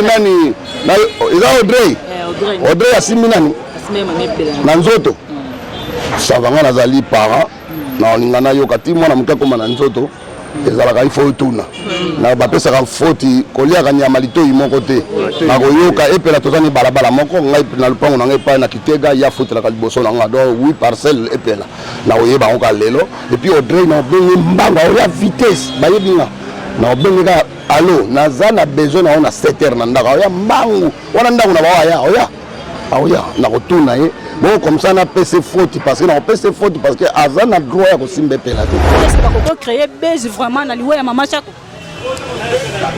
nani eza Audrey asimbi nani na nzoto savanga nazali parent na olingana yoka ti mwana moke akoma na nzoto ezalaka ifo otuna na bapesaka foti koliaka nyama litoi moko te nakoyoka epela tozani balabala moko ngai na lupango na ngai epai na Kitega ya fotelaka liboso na nga donc 8 parcelles epela nakoyeba yango ka lelo epuis Audrey na obenge mbango aoya vitesse bayebi nga na obengeka alo naza na besoin na ona 7h na ndako aoya mbangu wana ndako na baoya aoya nakotuna ye bon comme ça na PC faute parce que na PC faute parce que aza na droit ya kosimba epela te. Est-ce que bako créer base vraiment na liwa ya mama Chako?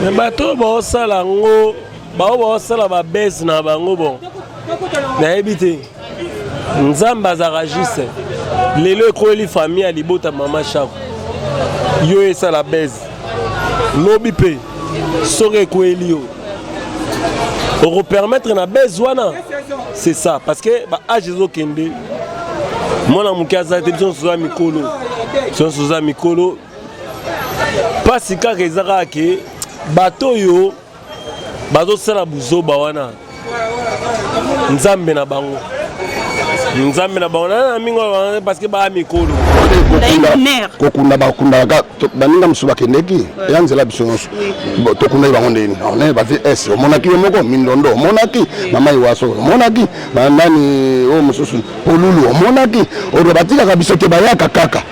Mais bato ba osala ngo ba osala ba base na bango bon. Na ebité. Nzamba azaragise. Lelo ekoeli famille alibota mama Chako. Yo esa la base. Lobi pe. Sore ekoeli yo. Pour permettre na base wana. C'est ça parce que ba ajezo kende. Mona mukaza télévision soza mikolo. Soza mikolo. Pasi ka rezaka ke bato yo bazo sala buzoba wana. Nzambe na bango. Nzambe na bango na mingo parce que ba mikolo. Kokunda bakunda baninga musuba kendeki yanzela biso tokunda bango ndeni on ba fi es monaki moko mindondo monaki mama iwaso monaki nani o mususu polulu monaki o batika kabiso te bayaka kaka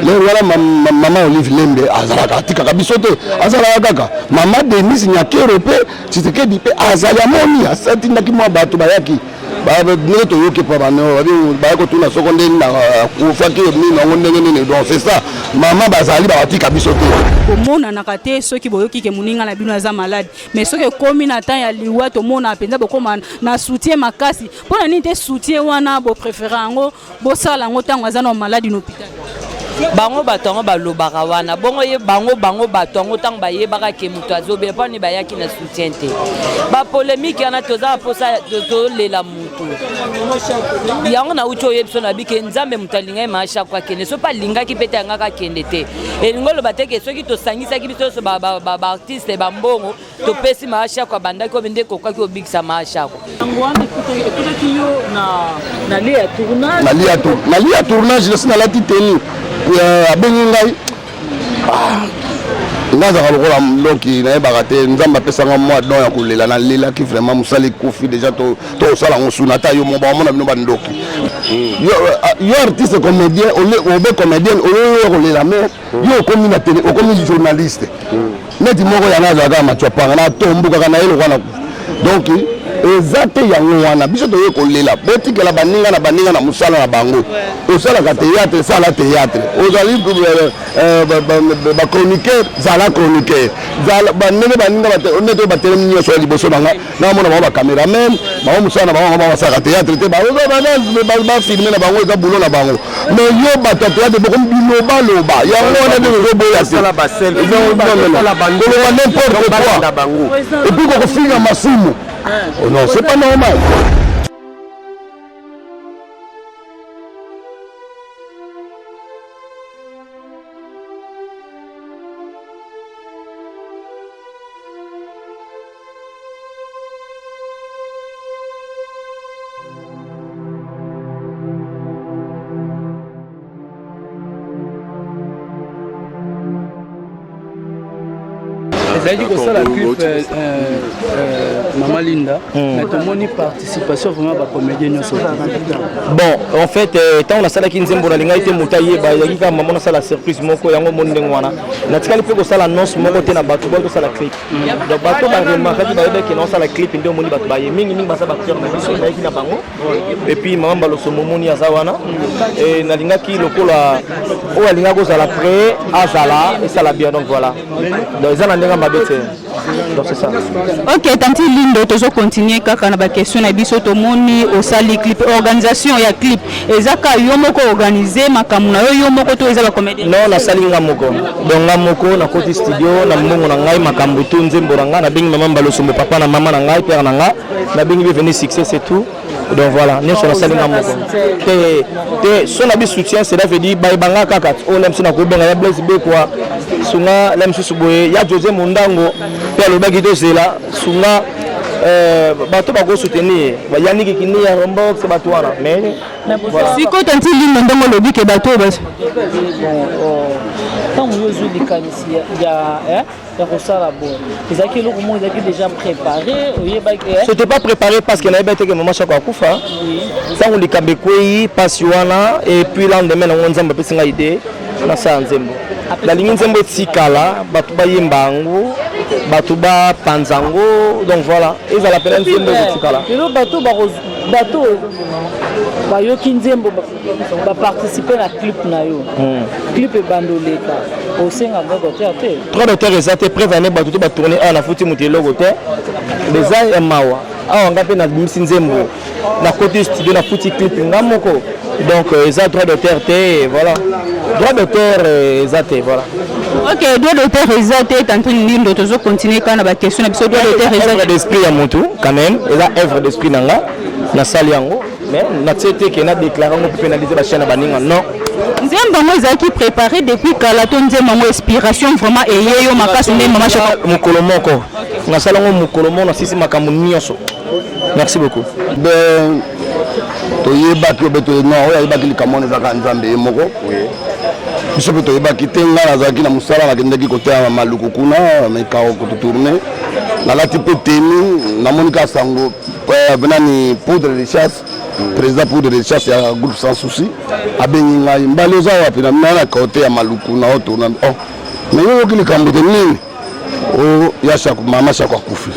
le wala mama Olive Lembe azalaka tika kabiso te azalaka kaka mama Denis Nyakero pe Tshisekedi pe azali amoni asati ndaki mwa bato bayaki donc c'est ça maman bazali batika biso te komona na kate soki boyoki ke muninga na bino za malade mais soki komi na temps ya liwa to mona penza bokoma na soutien makasi pona nini te soutien wana bo préférant ngo bo sala ngo tango za na malade no hôpital bango batongo balobaka wana bongo ye bango batongo tango bayebaka ke mutu azobe pa ni bayaki na soutien te ba polémique yana toza posa to lela mutu yango na ucho yebso na bike nzambe mutalinga ma Chako kende so pa linga ki peta ngaka kende te elingolo bateke soki to sangisa ki biso so ba artiste ba mbongo to pesi ma Chako banda ko bende ko kwa ki obikisa ma Chako ngwande kuta kiyo na lia tournage na lati teni abengi ngai nazaka lokola loki nayebaka te nzambe apesanga mwa don ya kolela nalelaki vraiment mosali kufi déjà tosala ngo suna ata yo mobamona bino bandoki yo artiste comédien obe comédien oyo kolela mais yo okomi na télé okomi journaliste neti moko yana azalaka machwapanga na tombukaka na ye lokwana donc ezate yango wana biso toye kolela botikela baninga na musala na bango osalaka théâtre sala théâtre ozali ba chroniqueur zala chroniqueur zala banene baninga neto batelemi nyonso ya liboso nanga na mona ba cameraman ba musala na bango ba sala théâtre te ba ba filmer na bango eza boulot na bango mais yo ba théâtre boko loba yango wana de roboya sala ba sel la bango n'importe quoi et puis ko finga masumu. Oh non, c'est pas normal. C'est-à-dire que ça la clip Maman Linda, mais tout le monde participation vraiment à la comédie. Bon, en fait, tant on a ça qui nous aime pour la ligne, il y a maman a ça la surprise, mon co, yango monde ngwana. Natikali pe ko ça l'annonce, mon côté na bateau, ko ça la clip. Donc bateau ba remarquer que non ça la clip, ndio moni bateau ba mingi ba ça ba tirer na biso ba ki na bango. Et puis maman ba lo somo moni azawana et na linga ki lokola o alinga ko ça la pré azala et ça la bien donc voilà. Donc ça na ndenga donc c'est ça. Ok, tanti lindo toujours continuer kaka na ba question na biso to moni au sali clip organisation ya clip ezaka yo moko organiser makamuna yo moko to ezaba comédien. Non na sali nga moko. Donc nga moko na côté studio na mbongo na ngai makambu tu nzembo na nga na bingi mama mbaloso mo papa na mama na ngai père na nga na bingi bienvenue succès c'est tout. Donc voilà, nous sommes salés dans mon et son habit soutien, c'est là veut dire baibanga kaka. On aime ça na kobenga ya bless be quoi. Sunga l'aime susuboye ya José Mundango, père le bagito c'est là. Sunga bato bako soutenir yaniki kini ya rombox bato wana mais siko tanti lindo ndongo lobi ke bato basi ntango yo ozwi likanisi ya kosala bon ezalaki eloko moko ezalaki déjà préparé oyebaki c'était pas préparé parce que nayeba teke mama shako akufa ntango likambo ekwei mpasi wana et puis lendemain nango nzambe apesi ngai ide nasala nzembo nalingi nzembo etikala bato bayemba yango bato bapanza yango donc voilà ezala pena nzembo etikala lelo bato bayoki nzembo baparticipe na clip na yo clip ebandoleka osenga droit d'auteur te droit d'auteur eza te prévane bato to batourne awa nafuti moto eloko te eza ya mawa awa nga mpe nabimisi nzembo na côté studio nafuti clip nga moko donc eza droit d'auteur te voilà droit d'auteur eza te voilà ok droit d'auteur eza te tantôt nindo tozo continuer kana ba question na biso droit d'auteur eza œuvre d'esprit ya motu quand même eza œuvre d'esprit nanga na sali yango mais na tete ke na déclarer ngo pénaliser ba chaîne baninga non nzembo ngo ezalaki préparé depuis kala to nzembo ngo inspiration vraiment eyeyo makasi nde mama shoko mokolo moko nasala ngo mokolo moko na sisi makambo nyonso merci beaucoup ben toyebaki obe toyenga oyo ayebaki likambo ezaka nzambe ye moko biso mpe toyebaki te ngai nazalaki na mosala nakendaki koteya maluku kuna mekao kototourne nalati mpe teni namoniki asango venani poudre de chasse président poudre de chasse ya groupe sans souci abengi ngai mbali oza wapi na koteya maluku na otourna me yoyoki likambo te nini ya mama shako akufi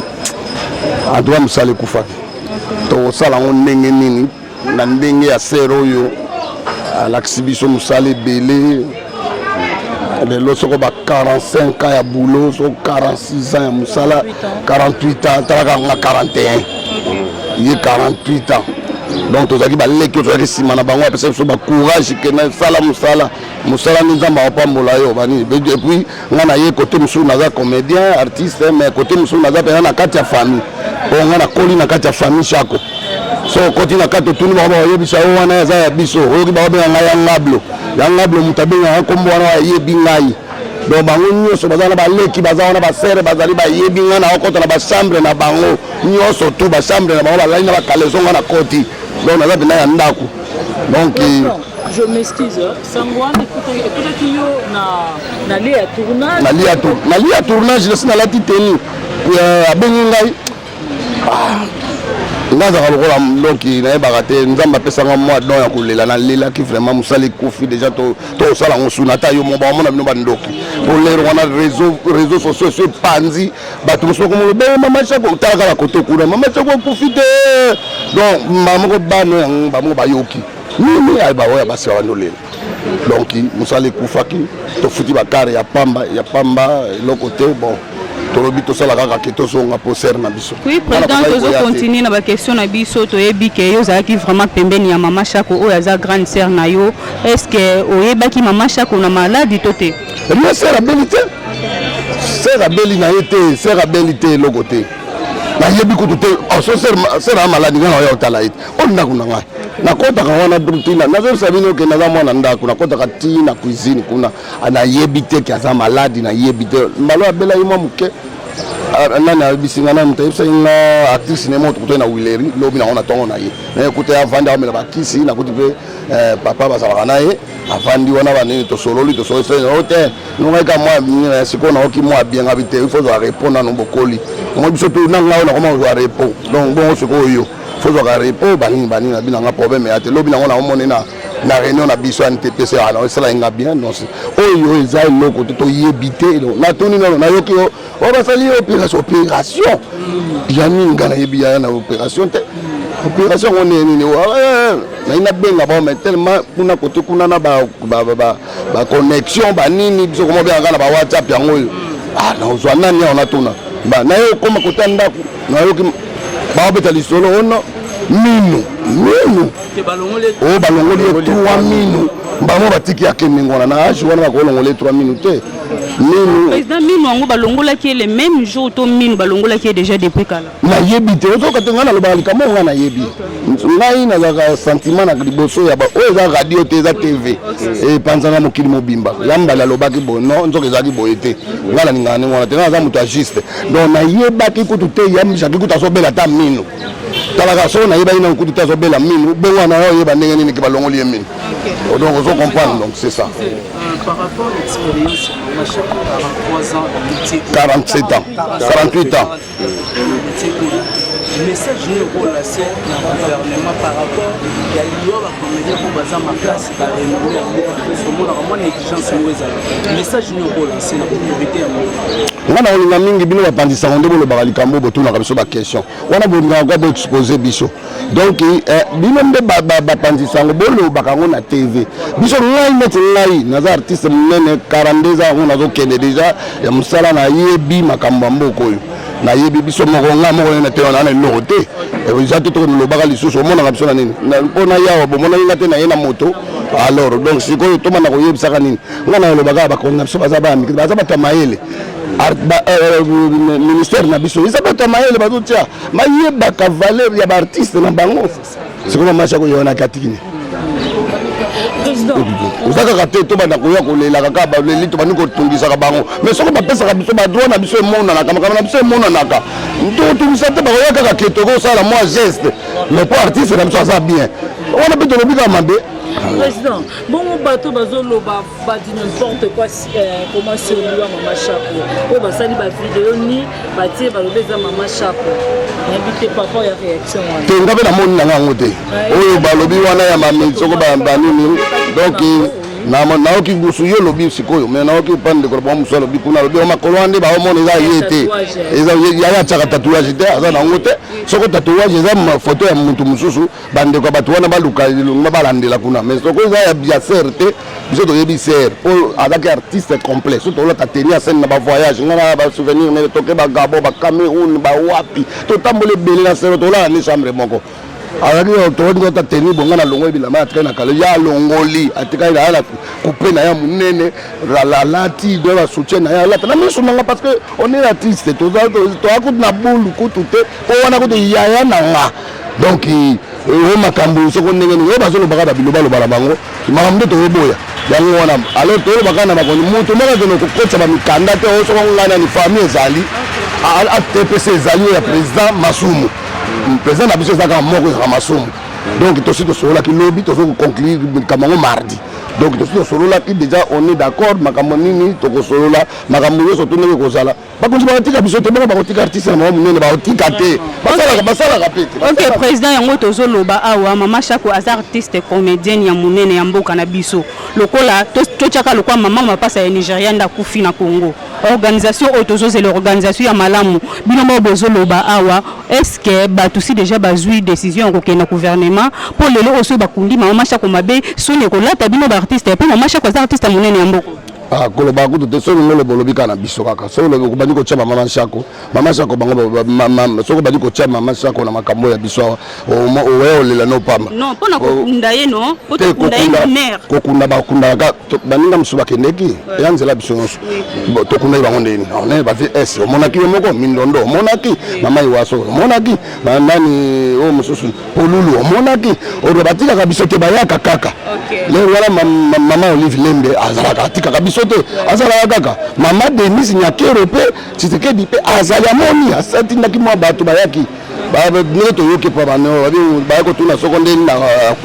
adoa mosala ekufaki tokosala yango ndenge nini na ndenge ya sere oyo alakisi biso mosala ebele lelo soko ba 45 ans ya boulot soko 46 ans ya mosala 48 ans talaka nga 41 ye 48 ans donc tozalaki baleki oyo tozalaki nsima na bango apesa biso bacourage ke nasala mosala nde nzambe akopambola yo banini epuis nga na ye kote mosusu naza comédien artiste mais kote mosusu naza mpena na kati ya famille oyo nga nakoli na kati ya famille chako so okoti na kati otuni bango bayebisa yo wana eza ya biso oyoki bakobenga ngai ya ngablo moto abengaka nkombo wana ayebi ngai donc bango nyonso baza na baleki baza wana basere bazali bayebi ngai na okota na bachambre na bango nyonso tu bachambre na bango bazali na bakaleso nga na koti donc naza mpena ya ndako donc je m'excuse sangwana ekutaki yo na lie ya tournage na lie ya tournage nasi nalati teni abengi ngai ngazaka lokola lonki nayebaka te nzambe apesanga mwa don ya kolela nalelaki vraiment mosala ekufi déjà tosala yango suna ata yo moba bamona bino bandoki po lero wana réseau sociaux eso epanzi bato mosusu bakomona be mama chako otalaka na kote kuna mama chako ekufi te donc bamoko bano yango bamoko bayoki nini baoya basika bandolela donc mosala ekufaki tofuti bakare ya pamba eloko te bon tolobi tosala kaka ke tozonga po sere na biso oui président tozocontinue na baquestion na biso toyebi ke yo ozalaki vraiment pembeni ya mama shako oyo aza grande sere na yo est ce que oyebaki mama shako na maladi to te rie sere abeli te sere abeli na ye te sere abeli te eloko te nayebi kutu te so sere amaladi ngai naoya otala ye te oyo ndako na ngai nakotaka wana tina nazobisa bino ke naza mwana ndako nakotaka ti na cuisine kuna nayebi te ke aza maladi nayebi te mbalo abela ye mwa moke nani ayebisinga nani moto ayebisa nga actrice ne moto kutoye na wileri lobi nango na ntongo na ye naekuta ye avandi aomela bakisi nakuti mpe papa bazalaka na ye avandi wana banini tosololi o te nongaika mwa sikoyo naoki mwa bienga bi te ifo zwa repos nano bokoli omoi biso to nanga oyo nakoma ozwa repos donc bongo sikoyo oyo fozwaka repo banini na binanga problème ya te lobi nango naomoni na réunion na biso ya ntpc wana osala nga bien non oyo eza eloko te toyebi te natuni nono nayoki o basali opération ya nini nga nayebi yaya na opération te opération ngo nini nayi nabenga bao mais tellement kuna kote kuna na baconnexion banini biso komo bengaka na bawhatsapp yango oyo nazwa nani awo natuna naye okoma kota ndako nayoki baobeta lisolo ono minu balongoli 3 minu bango batiki ya kemingo wana na age wana bakolongoli 3 minu te minu président minu yango balongolaki le même jour to minu balongolaki déjà depuis kala nayebi te ozoka te ngai nalobaka likambo ngai nayebi ngai nazalaka sentiment na liboso ya oyo eza radio te eza tv epanzanga mokili mobimba ya mbala alobaki boye non nzoka ezalaki boye te ngai naningaka ndenge wana te ngai naza moto ya juste donc nayebaki kutu te ya jaki kutu azobela ata minu talaka so nayebaki na kutu te azobela minu bengo wana yo oyeba ndenge nini ke balongoli ye minu donc ozo comprendre donc c'est ça par rapport à l'expérience, ma chère, 43 ans, 47 ans, 48 ans. Le message est relancé dans le gouvernement par rapport à l'IOA comédien pour baser ma classe dans les mots de l'exigence le message est relancé dans la communauté. Ngana olinga mingi bino bapandisa nde bolo bakalikambo botuna kabiso ba question wana bolinga kwa bo exposer biso donc bino nde bapandisa ngo bolo bakango na TV biso ngai net ngai naza artiste munene 42 ans nazo kende déjà ya musala na yebi makambo mboko oyo na yebi biso moko nga moko na te na eloko te eza te to lobaka lisusu omona biso na nini mpona yawa bomona nga te na ye na moto alors donc sikoyo tomana koyebisaka nini nga na lobaka bakonga biso baza bamiki baza bato ya mayele ministère na biso eza bato ya mayele bazotia mayebaka valeur ya baartiste na bango sikoyo masha koyonaki atikini oza kaka te tobanda koya kolela kaka baleli tobandi kotungisaka bango mais soki bapesaka biso badroit na biso emonanaka makambo na biso emonanaka totungisa te bakoya kaka ke tokosala mwa geste mais po artiste na biso aza bien wana mpe tolobikaka mabe Président, bon bateau bazoloba badi n'importe quoi comment sur lui Mama Chapo. Oh bah ça dit ba vidéo ni batie balobeza Mama Chapo. N'habite papa ya réaction wana. Tenga be na moni na ngango te. Oyo balobi wana ya mami soko ba nini donc na oki gusuyo lobi sikoyo mais na oki pande ko ba musalo bi kuna lobi o makolo ande ba o moni za yete. Eza ya tsaka tatouage te aza na ngote soko tatouage eza ma photo ya muntu mususu bande ko batu wana baluka lilunga balandela kuna mais soko eza ya bien certes biso to yebi ser o avec artiste complet surtout la tenir scène na ba voyage ngana ba souvenir mais toke ba Gabon ba Cameroun ba wapi to tambole bele na ser to la ni chambre moko alaki otondi ta tenir bonga na longo bila ma atika na kala ya longoli atika ila ala couper na ya munene la lati de la soutien na ya lati na miso nanga parce que on est artiste to akut na bulu kutu te ko wana kutu ya na nga donc o makambo soko ndenge ni ba solo baka biloba loba bango makambo to boya yango wana alors to baka na bakoni mutu moko to ko kocha ba mikanda te o soko ngana ni famille ezali a TPC ezali ya président Masumu président na biso zaka moko ya Masumu donc to sito solo ki lobby to conclure kamango mardi donc to sito solo ki déjà on est d'accord makambo nini to ko solo la makambo yo soto ndenge ko sala bakonzi batika biso te bako batika artiste na mwa munene batika te basala kapete. OK président yango tozoloba awa Mama Chapo aza artiste comédienne ya munene ya mboka na biso lokola to chaka lokwa mama mapasa ya Nigeria nda kufi na Congo organisation autozozela organisation ya malamu bino mo bozoloba awa est-ce que batusi déjà bazui décision ko kena gouvernement pour lelo oso bakundi Mama Chapo mabe sone ko lata bino ba artiste pe Mama Chapo aza artiste munene ya mboka koloba kutu te solo ngolo bolobika na biso kaka solo kubandi ko chama Mama Chapo bango mama soko bandi ko chama Mama Chapo na makambo ya biso o olela no pamba non pona ko kunda ye no poto kunda ye mer ko kunda ba kunda ka baninga msuba kendeki yanzela biso to kunda ba ngondeni on est ba es o monaki moko mindondo monaki mama iwaso monaki nani o mususu polulu o monaki o batika ka biso te bayaka kaka le wala mama Olive Lembe azala katika kabisa azala kaka mama Denis Nyakero pe Tshisekedi pe azali amoni asati ndaki mwa bato bayaki ba ne to yoke pa bano ba ko tuna soko ndeni na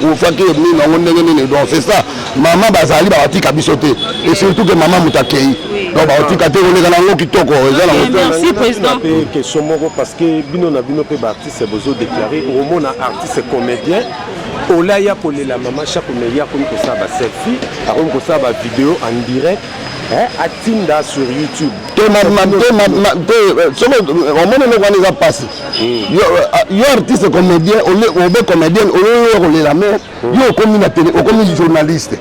kufaki ni na ndenge nini donc c'est ça mama bazali ba batika bisote et surtout que mama mutakei donc ba batika te ole kana ngo kitoko ezala merci président que somoko parce que bino na bino pe ba artiste bozo déclarer au mona artiste comédien Olaya pour la Mama Chapo mais ya comme ça ba selfie comme ça ba vidéo en direct atinda sur YouTube on mona le kwana za passe yo artiste comédien obe comédien o la mer yo comme na télé comme journaliste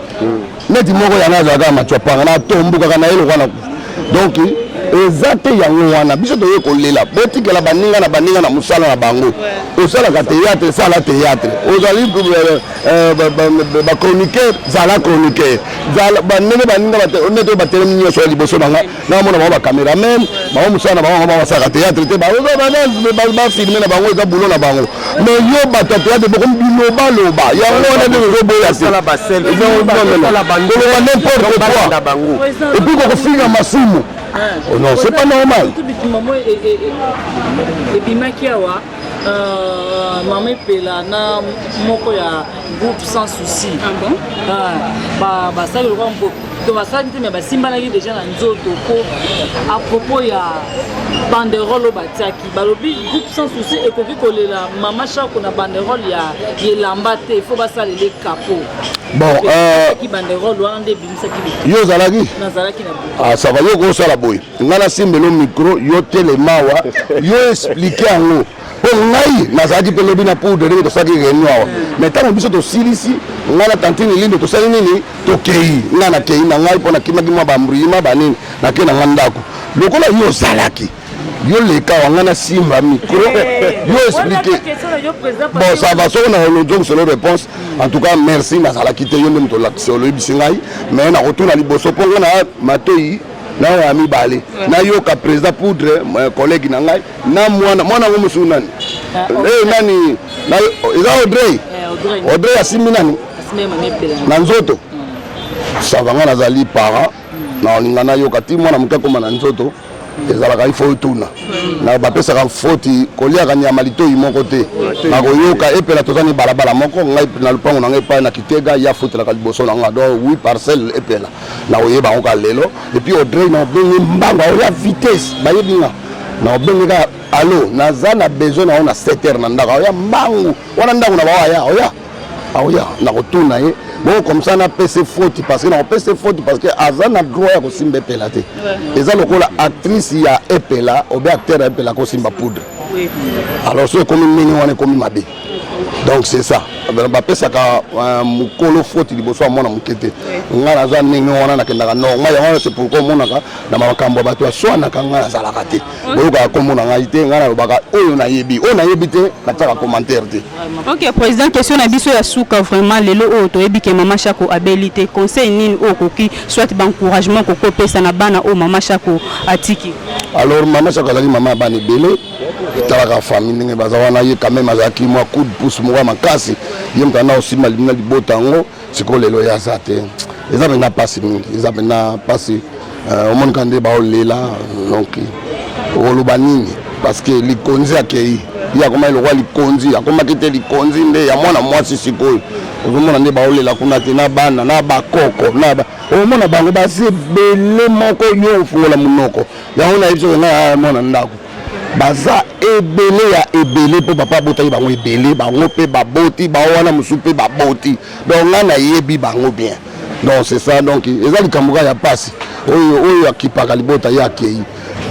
net moko ya naza ka machwa panga na tombuka kana ele kwana donc ezate yango wana biso toye kolela botikela baninga na musala na bango osalaka théâtre sala théâtre ozali bachroniqueur zala chroniqueur banene baninga onete batelemi nyonso ya liboso na nga namona bango bacaméraman bango musala na bango basaka théâtre te bafilme na bango eza bulo na bango mais yo bato ya théâtre bokomi bilobaloba yango wana nde ozoboya te n'importe quoi et puis kokofinga masumu non c'est pas normal ebimaki awa mama epela na moko ya groupe sans souci basali lokwa to basali te me basimbanaki déjà na nzoto po à propos ya banderole batiaki balobi groupe sans souci ekoki kolela mama Shako na banderole ya elamba te ifo basalele kapo bon banderole wana nde ebimisaki yo ozalaki nazalaki na ça va yo kosala boye nga nasimbelo micro yo telemawa yo explike yango mpo ngai nazalaki mpe lobi na poudre ndenge tosalaki réunion awa mais ntango biso tosilisi ngai na tantine lindo tosali nini tokei ngai nakei na ngai mpo nakimaki mwa bambrima banini nakei na nga ndako lokola yo ozalaki yo leka wanga na simba micro yo expliquer bon ça va soko na lojo solo réponse en tout cas merci nazalaki te yo nde moto lakisi oloyebisi ngai mais nakotuna liboso mpo nga na matoi na ya mibale na yoka président poudre collègue na ngai na mwana ngo musu nani nani na eza Audrey asimbi nani na nzoto savanga nazali parent na olinga na yoka ti mwana moke akoma na nzoto ezalaka ifo etuna na bapesaka foti koliaka nyama litoi moko te nakoyoka epela tozani balabala moko ngai na lupango na ngai epai na kitega ya fotelaka liboso na nga donc 8 parcelle epela nakoyeba yango ka lelo epuis Audrey na obenge mbango aoya vitesse bayebi nga na obengeka alo naza na besoin na yo na 7h na ndako aoya mbangu wana ndako na bao aoya nakotuna ye bon comme ça na pese faute parce que na pese faute parce que aza na droit ya kosimba epela te eza lokola actrice ya epela obe acteur ya epela kosimba poudre alors so ekomi ndenge wana ekomi mabe donc c'est ça bapesaka mokolo faute liboso ya mwana moke te ngai naza ndenge wana nakendaka normal yango c'est pourquoi omonaka na makambo ya bato aswanaka ngai nazalaka te boyokaka kombo na ngai te ngai nalobaka oyo nayebi te natiaka commentaire te. Ok président, question na biso ya suka vraiment lelo oyo toyebi ke mama Shako abeli te conseil nini oyo koki soit encouragement kokopesa na bana oyo mama Shako atiki? Alors mama Shako azali mama ya bana ebele etalaka famille ndenge baza wana ye quand même azalaki mwa coup de pouce moko ya makasi ye moto ana osimba libinga libota yango sikoyo lelo ye aza te eza mpena mpasi mingi eza mpena mpasi omonika nde baolela donc okoloba nini parce que likonzi akei ye akomaki lokwa likonzi akomaki te likonzi nde ya mwana mwasi sikoyo ozomona nde baolela kuna te na bana na bakoko omona bango basi ebele moko yo ofungola monoko yango nayebi soki ngai mwana ndako baza ebele ya ebele mpo papa abotaki bango ebele bango mpe baboti bango wana mosusu mpe baboti donc ngai nayebi bango bien donc c'est ça donc eza likambo kaka ya pasi oyo akipaka libota ye akei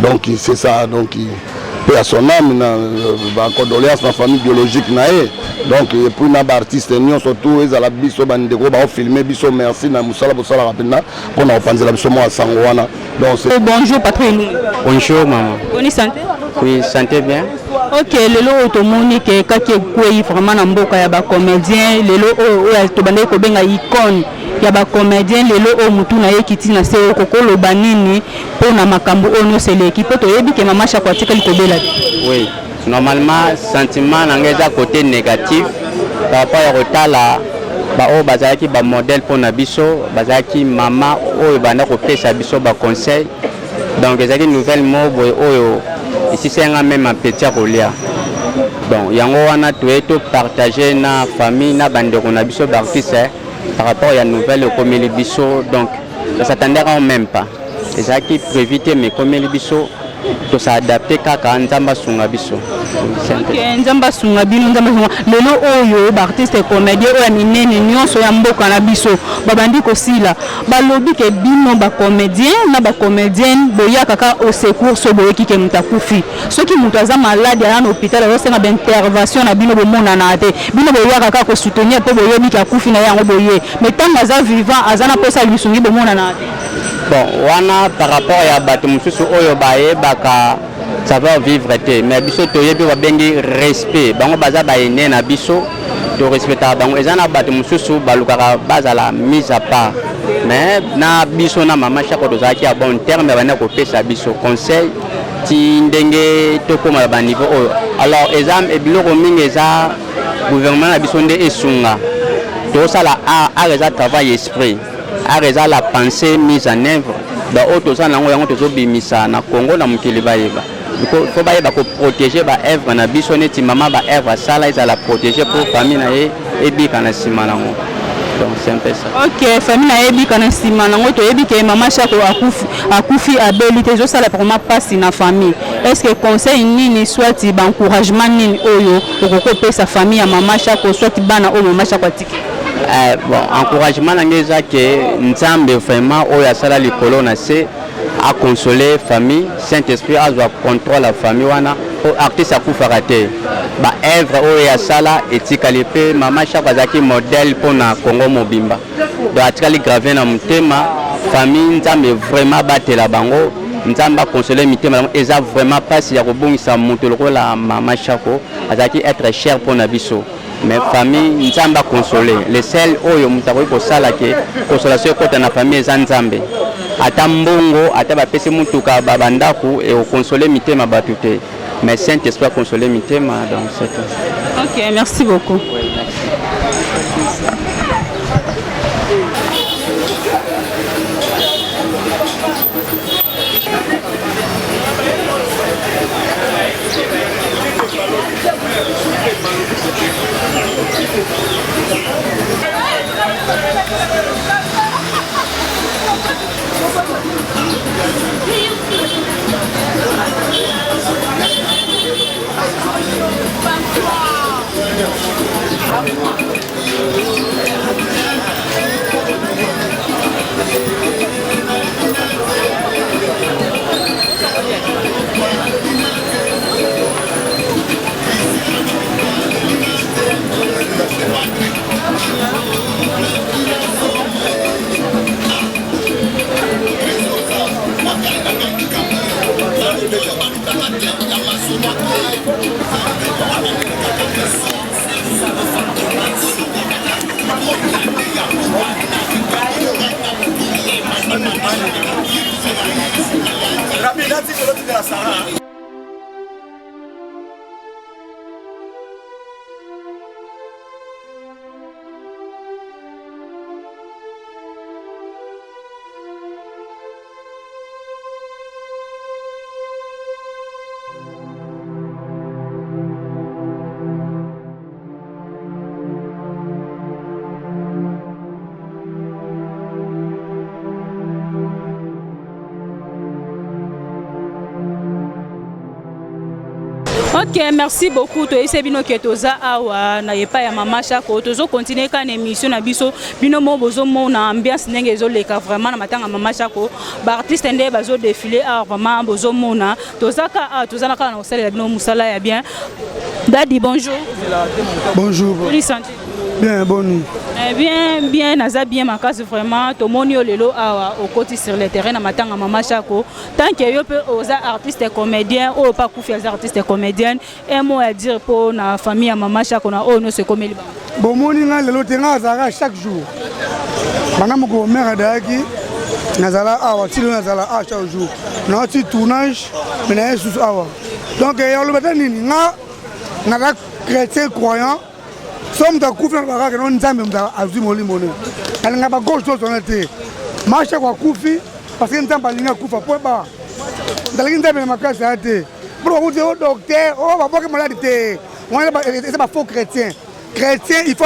donc c'est ça donc pe à son âme na condoléance na famille biologique na ye donc et puis na ba artiste nyonso tout ezala biso bandeko ba filmer biso merci na musala bosala rapidement pour na opanzela biso mo sango wana donc c'est bonjour Patrick. Bonjour maman. Bonne santé? Oui, santé bien. Ok, lelo otomoni ke kaki kwei vraiment na mboka ya ba comédien lelo o to bande ko benga icône ya ba comédien lelo o mutu na yekiti na se kokolo banini pona makambo ono seleki poto yebi ke mama Shako atika likobela. Oui, normalement sentiment nangeza côté négatif par rapport à rotala ba o bazaki ba modèle pona biso bazaki mama o banda ko pesa biso ba conseil donc ezaki nouvelle mot boy oyo ici c'est un même petit rolia donc yango wana to partager na famille na bande ko na biso d'artiste par rapport à nouvelle comme les biso donc ça s'attendait en même pas ezaki préviter mais comme les biso to s'adapter kaka nzamba sunga biso. Ok, nzamba sunga bino nzamba sunga lelo oyo ba artiste comédien oyo minene nyonso ya mboka na biso babandi kosila balobi ke bino ba comédien na ba comédienne boya kaka au secours so boyeki ke mutakufi soki mutu aza malade à l'hôpital alors c'est na intervention na bino bomona na te bino boya kaka ko soutenir pe boyebi ka kufi na yango boye mais tant aza vivant aza na pesa bisungi bomona na te. Bon, wana par rapport à bato mususu oyo baye baka savoir vivre te mais biso toyebi wa bengi respect bango baza baene na biso to respecta bango ezana bato mususu balukaka bazala mise à part mais na biso na mama chaque dozaki à bon terme bana ko pesa biso conseil ti ndenge to koma ba niveau oyo alors exam e biloko mingi eza gouvernement na biso nde esunga to sala a reza travail esprit a reza la pensée mise en œuvre ba auto sana ngo yango tozo bimisa na Congo na mukili bayeba faut bayeba ko protéger ba œuvre na biso neti mama ba œuvre sala eza la protéger pour famille na ye ebika na sima nango donc c'est un peu ça. OK, famille na ebika na sima nango to ebika mama chako akufi abilité zo sala pour ma passe na famille. Est-ce que conseil nini soit ba encouragement nini oyo okoko pesa famille ya mama chako soit bana o mama chako tiki? Bon, encouragement nangeza que nzambe vraiment oyo asala likolo na se à consoler famille Saint-Esprit a joué contrôle la famille wana artiste akufaka te ba œuvre oyo asala etikali pe mama chaque azaki modèle pour na Congo mobimba donc atikali gravé na mutema famille nzambe vraiment batela bango nzambe consoler mitema eza vraiment passe ya kobongisa mutu lokola mama chako azaki être cher pour na biso mais famille nzamba consoler les seuls oyo mutako ko sala ke consolation kota na famille eza nzambe ata mbongo ata ba pese mutuka babandaku et au consoler mitema batute mais Saint-Esprit consoler mitema donc c'est tout. OK, merci beaucoup. OK, merci beaucoup. To ese bino ke toza awa na yepa ya mama chako tozo continuer ka émission na biso bino mo bozo mo na ambiance ndenge ezo leka vraiment na matanga mama chako ba artiste ndé bazo défiler a vraiment bozo mona tozaka a tozana ka na osala bino musala ya bien. Daddy bonjour. Bonjour. Bien, bonne. Bien, naza bien ma case vraiment. To moni lelo awa au côté sur le terrain na matanga mama chako. Tant que yo peut aux artistes comédiens ou pas koufi aux artistes comédiennes, un mot à dire pour na famille à mama chako na oh no se comédie. Bon moni nga lelo tenga azara chaque jour. Bana moko mère daki nazala awa tilo nazala a chaque jour. Na ti tournage mais na sous awa. Donc yo le matin nini nga na chrétien croyant. Somme de Koufi na que non nzambe mda azui molimone. Alinga ba gauche to sonete. Marche kwa Koufi parce que nzambe alinga kufa po ba. Ndalinga nzambe makasi ate. Bro vous êtes docteur, oh ba boke malade te. On est pas faux chrétien. Chrétien il faut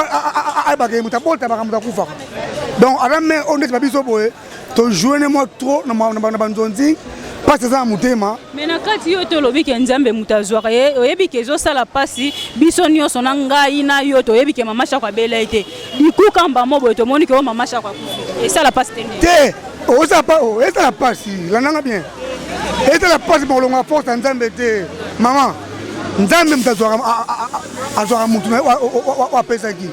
ba ke muta bolta ba muta kufa. Donc avant mais on est pas biso boye. To jouer moi trop na banzonzi. Pas ça mutema mais na kati yo to lobi ke nzambe mutazwaka ye oyebi ke zo sala pasi biso nyonso na ngai na yo to oyebi ke mama chakwa bela ite likuka mbamo boye to moni ke mama chakwa et ça la passe te o ça pas o et ça la passe la nanga bien et ça la passe pour longa force nzambe te maman nzambe mutazwaka azwaka mutu wa pesa ki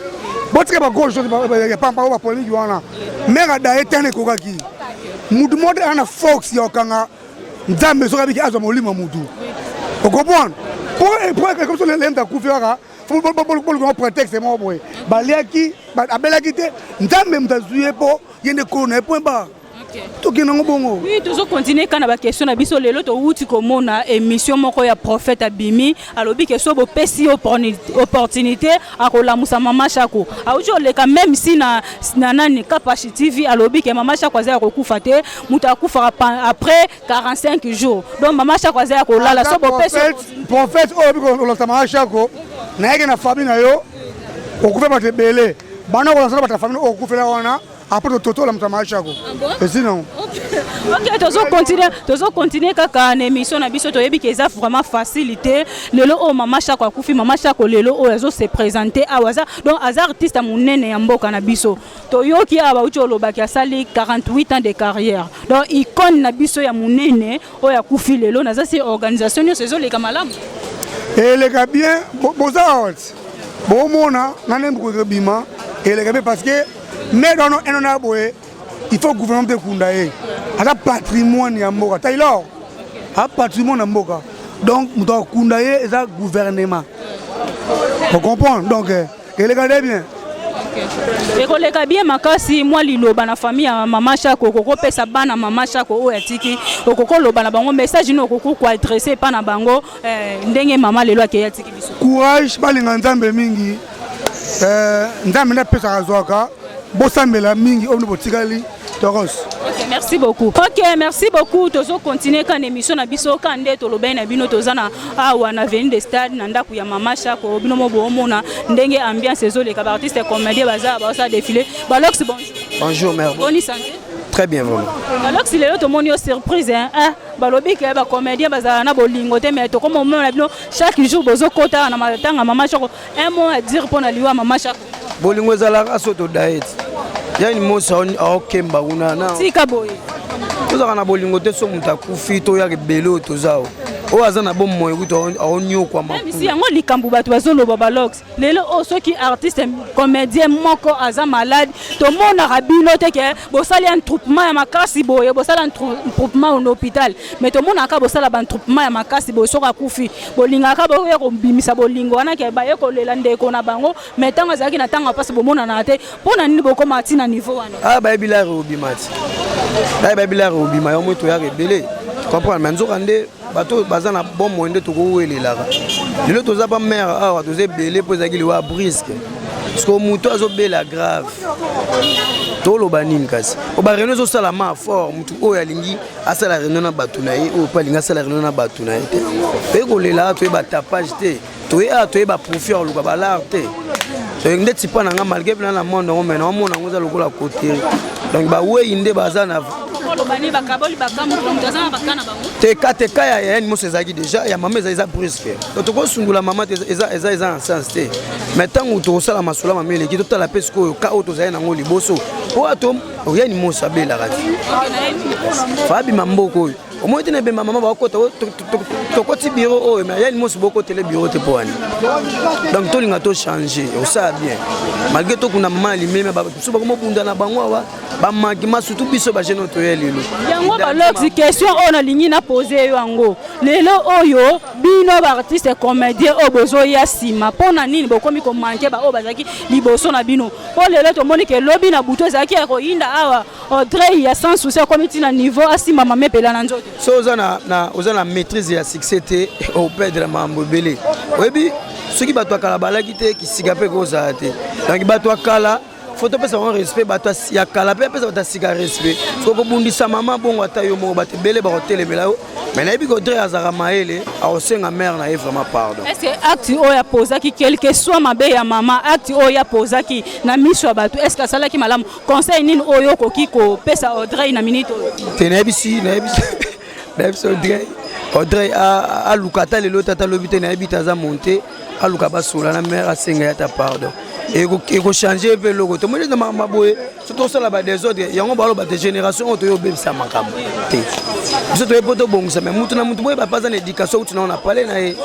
botika ba gauche ba pampa ba polémique wana mère da eterne kokaki mutu mode ana fox ya okanga nzambe soka biki azwa molimo mutu vous comprenez pour que comme ça les gens kufi waka faut bon prétexte mo boy baliaki abelaki te nzambe mtazuye po yende kona point ba oui, toujours continuer quand on a question na biso lelo to wuti komona émission moko ya prophète abimi alobi que so bo pesi opportunité a kolamusa mama Shako aujo le quand même si na nani Kapashi TV alobi que mama Shako za kokufa te muta kufa après 45 jours donc mama Shako za kolala so bo pesi prophète obi ko la mama Shako na yeke na famille na yo okufa ba te belé bana ko la ba ta famille okufa la wana après toto la mama Shako et sinon ok, toujours continuer kaka na émission na biso toyebi que ça vraiment facilité lelo o mama Shako akufi mama Shako lelo o ezo se présenter awaza donc az artiste munene ya mboka na biso toyoki aba uti olobaki asali 48 ans de carrière donc icône na biso ya munene o ya kufi lelo na za si organisation yo sezo le kamalamu et les gars bien bozawat bon mona nanem ko bima et les gars parce que mais dans un aboé il faut gouvernement de Kundaye à la patrimoine ya mboka Taylor à patrimoine ya mboka donc nous doit Kundaye et ça gouvernement vous comprenez donc et regardez bien et koleka bien makasi moi liloba na famille ya mama Shako koko pesa bana mama Shako o yatiki okoko loba na bango message no okoko ko adresser pa na bango ndenge mama lelo ake yatiki biso courage balinga nzambe mingi nzambe na pesa azwaka bosambela mingi omno botikali toros. Ok, merci beaucoup. Ok, merci beaucoup. Toujours continuer quand émission na biso quand ndeto lobe na bino tozana awa na venue de stade na ndaku ya mama Shako bino mo bomona ndenge ambiance ezo les artistes comédien baza ba ça défilé. Balox bonjour. Bonjour mère. Bonne santé. Très bien vraiment. Balox il est to monio surprise hein. Balobi ke ba comédien baza na bolingo te mais to comme on na bino chaque jour bozo kota na matanga mama Shako un mot à dire pour na liwa mama Shako. Bolingo ezalaka soto diet. Yani mosa okemba una na tika boye tozaka na bolingo te so muta kufi to ya rebelo tozao o azana bom moyo kuto onyo kwa mapu même si yango likambu bato bazoloba balox lelo o soki artiste comédien moko aza malade to mona rabino te ke bosali un troupement ya makasi boye bosala un troupement au hôpital mais to mona ka bosala ban troupement ya makasi boye soka kufi bolinga ka boye ko bimisa bolingo wana ke baye ko lela ndeko na bango mais tanga zaki na tanga passe bomona na te pona nini boko matina niveau wana ah ba bila robimati ba bila robima yo moto ya rebele comprendre manzo kande bato bazana bon moyen to ko welela lelo toza pa mère awa toze belé pozaki liwa brisque parce que muto azobela grave tolo banini kasi o ba reno zo sala ma fort mutu o ya lingi asala reno na bato na ye o pa linga sala reno na bato na ye te pe ko lela to ba tapage te to ya to ba profiter luka ba l'arte to ndeti pa na nga malgré na monde on mena on mona ngoza lokola côté donc ba we inde bazana teka ya yani mo sezaki déjà ya mama eza brusque to ko sungula mama eza en sens te mais tango to sala masula mama eleki to tala pesko ka auto za na ngoli boso o atom yani mo sabela kati fabi mamboko au moins tene be mama ba ko to ko ti bureau o mais yani mo siboko tele bureau te poani donc to linga to changer o ça bien malgré to kuna mama limeme ba so ba ko mo bunda na bango wa ba magima surtout biso ba jeno to yelelo yango ba lox question on a lingi na poser yango lelo oyo bino ba artiste comédien o bozo ya sima pona nini bokomi ko manquer ba o bazaki liboso na bino po lelo to moni ke lobi na buto zaki ko inda awa Audrey ya sans souci comme ti na niveau asima mama pela na nzoto so ozana maîtrise ya succès te au perdre mambo belé oyebi soki bato akala balaki te kisika pe ko za te donc bato akala faut pesa un respect bato ya kala pe pesa batasika respect so ko bundisa mama bongo ata yo mo bato belé ba hotelemela mais nayebi ko Audrey azara maele a osenga mère na ye vraiment pardon est-ce que acte oya posa ki quelque soit mabe ya mama acte oya posa ki na miso bato est-ce que sala ki malamu conseil nini oyo ko ki ko pesa Audrey na minute te nayebi Audrey a lukata lelo tata lobite nayebi taza monter a lukaba sola na mère asenga ya ta pardon et ko changer pe logo to mo na mama boye surtout ça là ba des autres yango ba lo ba de génération to yo bebisa makambo te biso toye po tobongisa me mutu na mutu boye bapaza na éducation uti na parle na ye.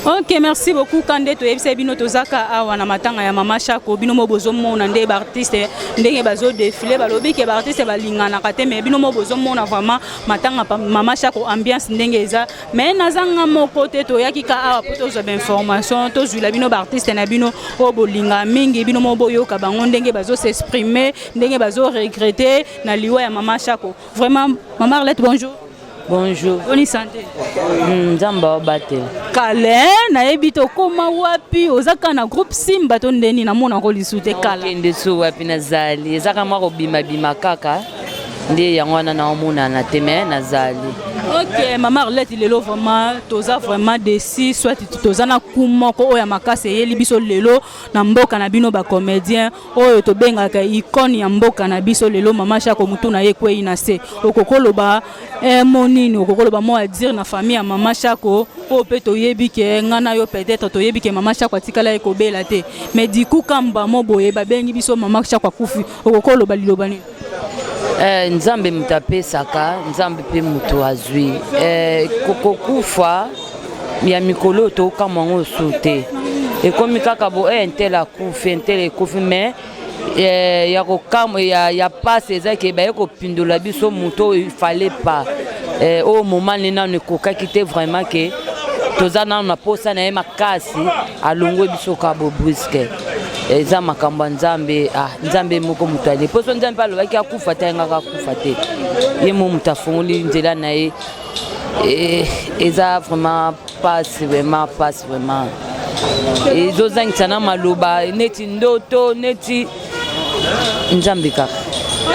Ok, merci beaucoup Kande to yebisa bino tozaka awa na matanga ya Mama Shako bino mo bozomona nde ba artiste ndenge bazo défiler balobi ke ba artiste balingana kate mais bino mo bozomona vraiment matanga Mama Shako ambiance ndenge eza mais nazanga moko te to yakika awa po tozo ba information to zula bino ba artiste na bino o bolinga mingi bino mo boyoka bango ndenge bazo s'exprimer ndenge bazo regretter na liwa ya Mama Shako. Vraiment Maman Arlette, bonjour. Bonjour. Bonne santé. Nzamba obate. Kale na ebito koma wapi ozaka na groupe Simba to ndeni na mona ko lisute kala. Kende so wapi nazali. Ezaka mwa bima bima kaka. Ndi yango wana na omona na teme nazali. Ok, Maman Arlette lelo vraiment toza vraiment décis soit toza na kumoko oya makase yeli biso lelo na mboka na bino ba comédien oyo to bengaka icône ya mboka na biso lelo Mama Shako mutu na ye kwei na se okokolo ba monini okokolo ba mo a dire na famille ya Mama Shako o pe to yebi ke ngana yo peut-être to yebi ke Mama Shako atikala e ko bela te mais du coup kamba mo boye ba bengi biso Mama Shako akufi okokolo ba liloba ni nzambe mutape saka nzambe pe mutu azwi kokokufa ya mikolo to kama ngo sute ekomi kaka bo entela kufi entela kufi mais ya kokama ya passe ezaki ba yeko pindula biso muto il fallait pas au moment nina ne kokaki te vraiment que tozana na posa na makasi alongwe biso ka bo brusque eza makambo nzambe nzambe moko mutali poso nzambe alobaki akufa te ngaka kufa te ye mo mutafunguli nzela na ye eza vraiment passe vraiment ezozangisa na maloba neti ndoto neti nzambe kaka.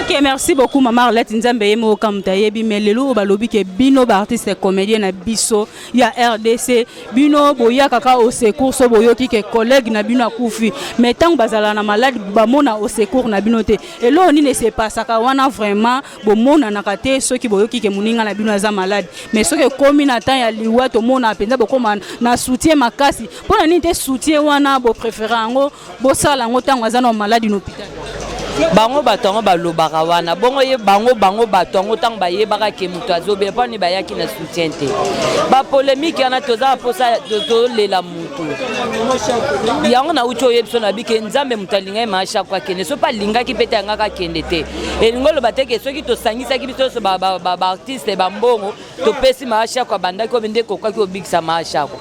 Ok, merci beaucoup Maman Arlette Nzambe yemo kamta yebi melelo balobi ke bino ba artiste comédien na biso ya RDC bino boya kaka au secours so boyoki ke collègue na bino akufi mais tant bazala na malade bamona au secours na bino te et lo ni ne se passe ka wana vraiment bomona na kate soki boyoki ke muninga na bino za malade mais soki komi na temps ya liwa to mona penza bokoma na soutien makasi pona ni te soutien wana bo préférant ngo bo sala ngo tango za na malade no hôpital bango batongo balobaka wana bongo ye bango batongo tango bayebaka ke mutu azobe pa ni bayaki na soutien te ba polémique yana toza posa to lela mutu yango na ucho yebso na bike nzambe mutalinga ma shakwa kene so pa linga ki pete ngaka kende te elingolo bateke soki to sangisa ki biso ba artiste ba mbongo to pesi ma shakwa banda ko bende ko kwa ki obikisa ma shakwa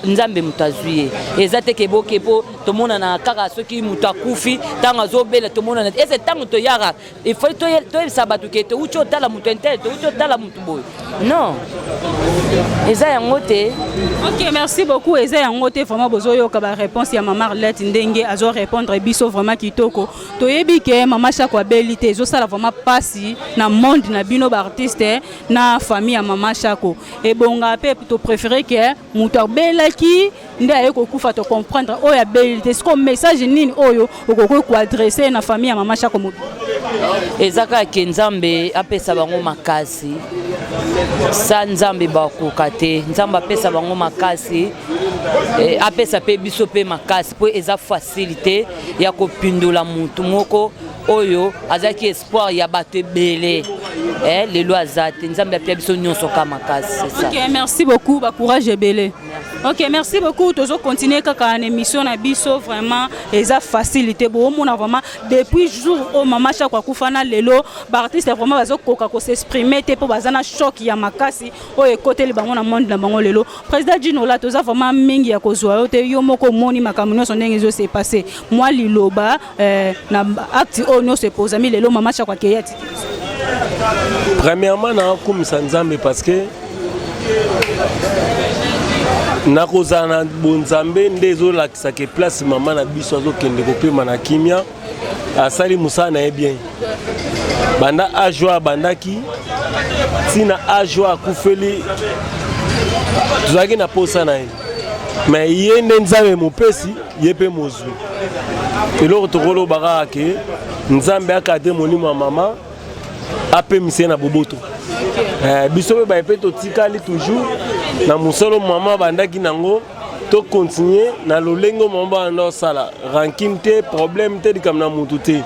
nzambe mutazwie ezate ke bokepo to mona na kaka soki mutu akufi tango azobela to mona et c'est tant que yara il faut to sabatu ke to ucho tala mutu entele to ucho tala mutu boy non eza yango te. Ok, merci beaucoup eza yango te vraiment bozoyo ka ba réponse ya Maman Arlette ndenge azo répondre biso vraiment kitoko to yebi ke Mama Shako abilité zo sala vraiment passi na monde na bino ba artiste na famille ya Mama Shako et bonga pe to préférer que mutu belaki nde ayeko kufa to comprendre oya abilité ce comme message nini oyo okoko ko adresser na famille ya Mama Shako mutu ezaka ke nzambe apesa bango makasi sa nzambe bakoka te nzambe apesa bango makasi apesa pe biso pe makasi po eza facilité ya kopindula mutu moko oyo azaki espoir ya bato ebele lelo azate nzambe apia biso nyonso ka makasi c'est ça. Ok, merci beaucoup ba courage ebele. Ok, merci beaucoup. Toujours continuer kaka émission na biso vraiment eza facilité bo mona vraiment depuis jour au Mama Shako kufana lelo ba artiste vraiment bazo koka ko s'exprimer te po bazana choc ya makasi o ekote le bango na monde na bango lelo président Dino la toza vraiment mingi ya kozwa te yo moko moni makamuno son ndenge zo s'est passé moi liloba na acte o no se pose mi lelo Mama Shako ke yati. Premièrement na komisa nzambe parce que nakozana bonzambe ndezo lakisa ke place mama na biso azokende kopema na kimia asali musana na bien banda ajoa bandaki tina ajoa akufeli tuzaki na posa na ye mais yende nzambe mopesi yepe mozwi eloko tokolobaka ke nzambe akade molimo ya mama apemise na boboto biso pe baepe totikali toujours na musolo mama bandaki nango to continuer na lolengo mama banda osala ranking te problème te dikam na mutu te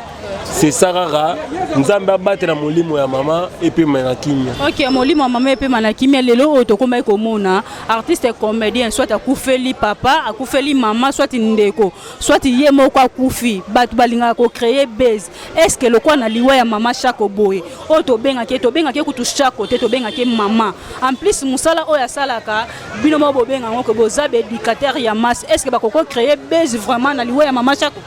c'est ça rara nzambe abate na molimo ya mama epema na kimia. Ok, molimo ya mama epema na kimia lelo oyo tokomai komona artiste comédien soit akufeli papa akufeli mama soit ndeko soit ye moko akufi bato balingaka kocréer base. Est-ce que lokwa na liwa ya mama Shako boye oyo tobengaki kutu Shako te tobengaki mama en plus musala oyo asalaka bino mo bobenga ngo ko boza éducateur ya masse. Est-ce que bakoko créer base vraiment na liwa ya mama Shako?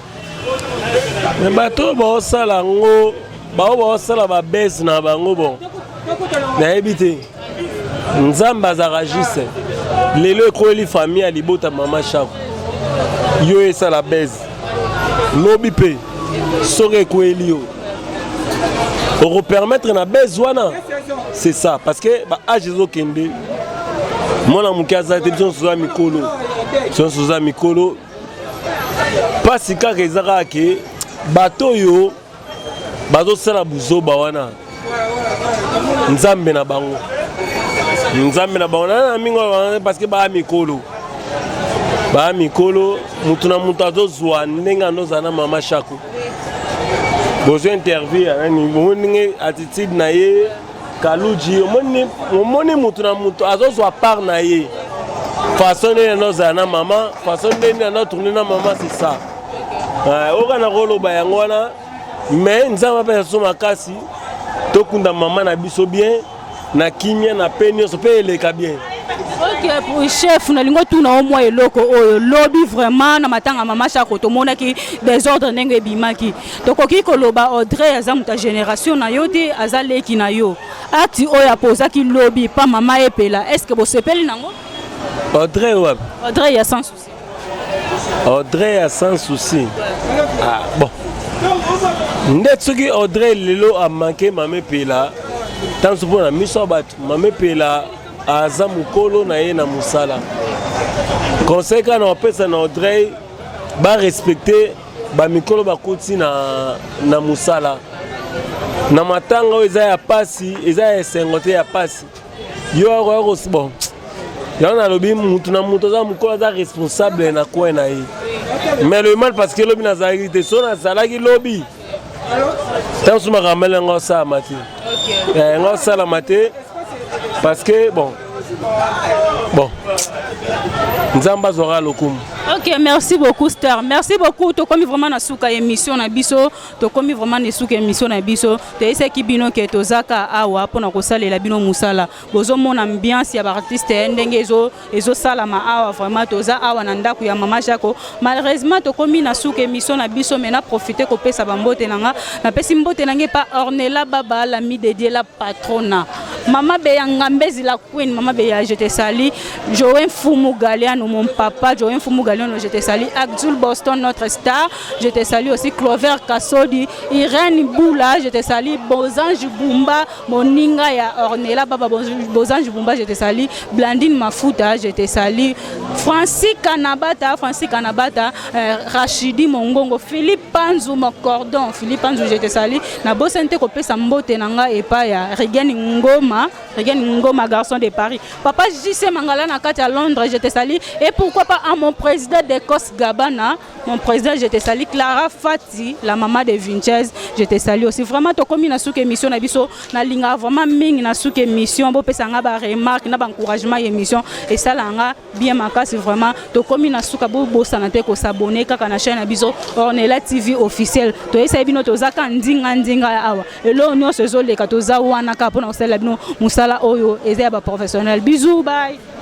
Mais bato baosala ngo baosala ba base na bango bon nayebi te nzambe azaragise lelo ekweli famille ya libota mama Shako yo esala base lobi pe soki ekweli yo okopermettre na base wana c'est ça parce que baage ezokende mwana moke aza te biso soza mikolo pasi kaka eza kaka ke bato oyo bazosala buzoba wana nzambe na bango na mingi parce que baa mikolo mutu na mutu azozwa ndenge anozala na mama Shako bozo interview omoni attitude na ye kaluji omoni mutu na mutu azozwa part na ye façon ndenge anozala na mama façon ndenge anotourne na mama c'est ça oka na koloba yango wana mais nzambe apesa so makasi tokunda mama na biso bien na kimia na pe nyonso mpe eleka bien. Ok, pour chef nalingo tuna au moins eloko oyo lobby vraiment na matanga mama Shako tomonaki désordre ndenge ebimaki tokoki koloba Audrey aza muta génération na yo te azaleki na yo acte oyo apozaki lobby pa mama epela est-ce que bosepeli nango? Audrey ouais. Audrey ya sans souci. Audrey a sans souci. Ah bon. Ndet soki Audrey lelo a manqué mama epela tant pour na miso bat mama epela aza mukolo na ye na musala. Conseil kana opesa na Audrey ba respecter ba mikolo bakuti na musala. Na matanga eza ya pasi, eza ya sengote ya pasi. Yo ako bon. Yo na lobi mutu na mutu za mukolo za responsable na kwa na ye. Mais le mal parce que lobi na zaki te so na salaki lobi. Tant suma ramela ngo sa mati. OK. Ngo sala mate parce que bon. Nzamba zora lokumu. Ok, merci beaucoup Star. Merci beaucoup. To komi vraiment na suka émission na biso, to komi vraiment na suka émission na biso. Te ese ki bino ke to zaka awa pona ko salela bino musala. Bozo mona ambiance ya ba artiste ndenge ezo sala ma awa vraiment to za awa na ndaku ya mama Shako. Malheureusement to komi na suka émission na biso mais na profiter ko pesa ba mbote nanga. Na pesi mbote nange pa Ornella Baba la mi dédié la patrona. Mama Beyanga Mbezi la queen, Mama Beya, je te salue. Joël Foumou Galiano, mon papa, Joël Foumou Galiano, je te salue. Abdul Boston, notre star, je te salue aussi. Clover Kassodi, Irène Boula, je te salue. Bozange Bumba, Moninga ya Ornella Baba, Bozange Bumba, je te salue. Blandine Mafuta, je te salue. Francis Kanabata, Rachidi Mongongo, Philippe Panzou, mon cordon, Philippe Panzou, je te salue. Na Bosente Kopé Sambote Nanga et Paya, Regan Ngoma, garçon de Paris. Papa JC Mangala Nakati à Londres, je te salue. Et pourquoi pas à mon président d'Écosse Gabana, mon président, je te salue. Clara Fati, la maman de Vinchez, je te salue aussi. Vraiment, tu as commis na souk émission, na biso, na linga vraiment ming na souk émission, bo pesa nga ba remarque, na ba encouragement émission. Et ça langa bien makasi vraiment. Tu as commis na souk abo bo sanate ko s'abonner kaka na chaîne na biso. Ornella TV officiel. Tu as essayé bino to zaka ndinga awa. Et là on se zole ka to za wana ka pona osela bino musala oyo eza ba professionnel. Bisous, bye.